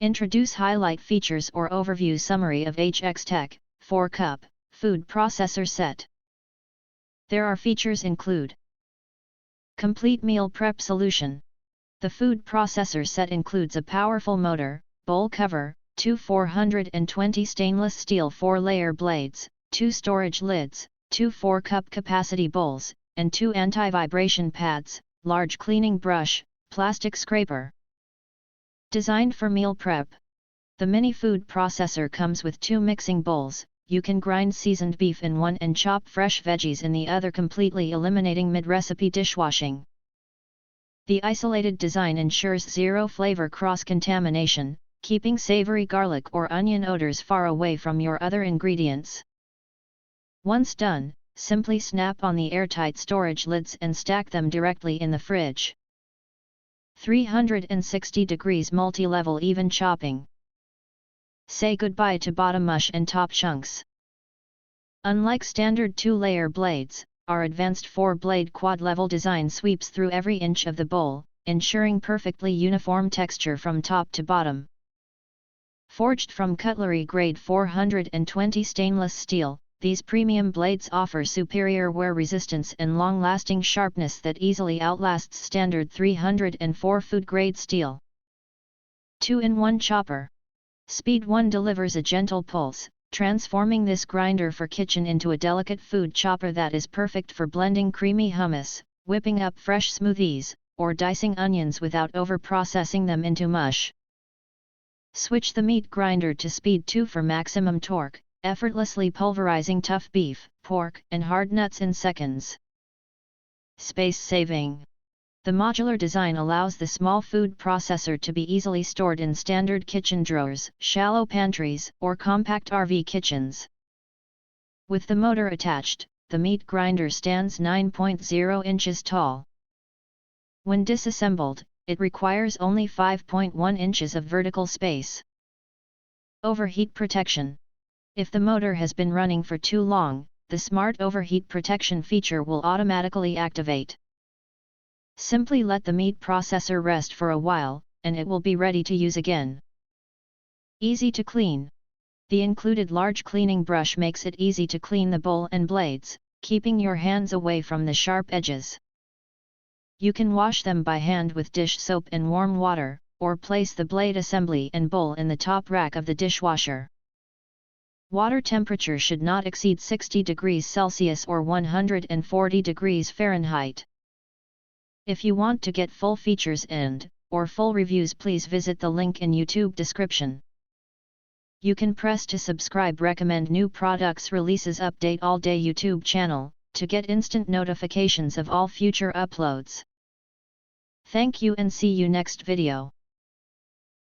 Introduce highlight features or overview summary of HXTech 4-cup food processor set. There are features include: complete meal prep solution. The food processor set includes a powerful motor, bowl cover, two 420 stainless steel 4-layer blades, two storage lids, two 4-cup capacity bowls, and two anti-vibration pads, large cleaning brush, plastic scraper. Designed for meal prep. The mini food processor comes with two mixing bowls. You can grind seasoned beef in one and chop fresh veggies in the other, completely eliminating mid-recipe dishwashing. The isolated design ensures zero flavor cross-contamination, keeping savory garlic or onion odors far away from your other ingredients. Once done, simply snap on the airtight storage lids and stack them directly in the fridge. 360 degrees multi-level even chopping. Say goodbye to bottom mush and top chunks. Unlike standard 2-layer blades, our advanced 4-blade quad-level design sweeps through every inch of the bowl, ensuring perfectly uniform texture from top to bottom. Forged from cutlery-grade 420 stainless steel, these premium blades offer superior wear resistance and long-lasting sharpness that easily outlasts standard 304 food-grade steel. 2-in-1 chopper. Speed 1 delivers a gentle pulse, transforming this grinder for kitchen into a delicate food chopper that is perfect for blending creamy hummus, whipping up fresh smoothies, or dicing onions without over-processing them into mush. Switch the meat grinder to Speed 2 for maximum torque, effortlessly pulverizing tough beef, pork, and hard nuts in seconds. Space saving. The modular design allows the small food processor to be easily stored in standard kitchen drawers, shallow pantries, or compact RV kitchens. With the motor attached, the meat grinder stands 9.0 inches tall. When disassembled, it requires only 5.1 inches of vertical space. Overheat protection. If the motor has been running for too long, the smart overheat protection feature will automatically activate. Simply let the meat processor rest for a while, and it will be ready to use again. Easy to clean. The included large cleaning brush makes it easy to clean the bowl and blades, keeping your hands away from the sharp edges. You can wash them by hand with dish soap and warm water, or place the blade assembly and bowl in the top rack of the dishwasher. Water temperature should not exceed 60 degrees Celsius or 140 degrees Fahrenheit. If you want to get full features or full reviews, please visit the link in YouTube description. You can press to subscribe recommend new products releases update all day YouTube channel, to get instant notifications of all future uploads. Thank you and see you next video.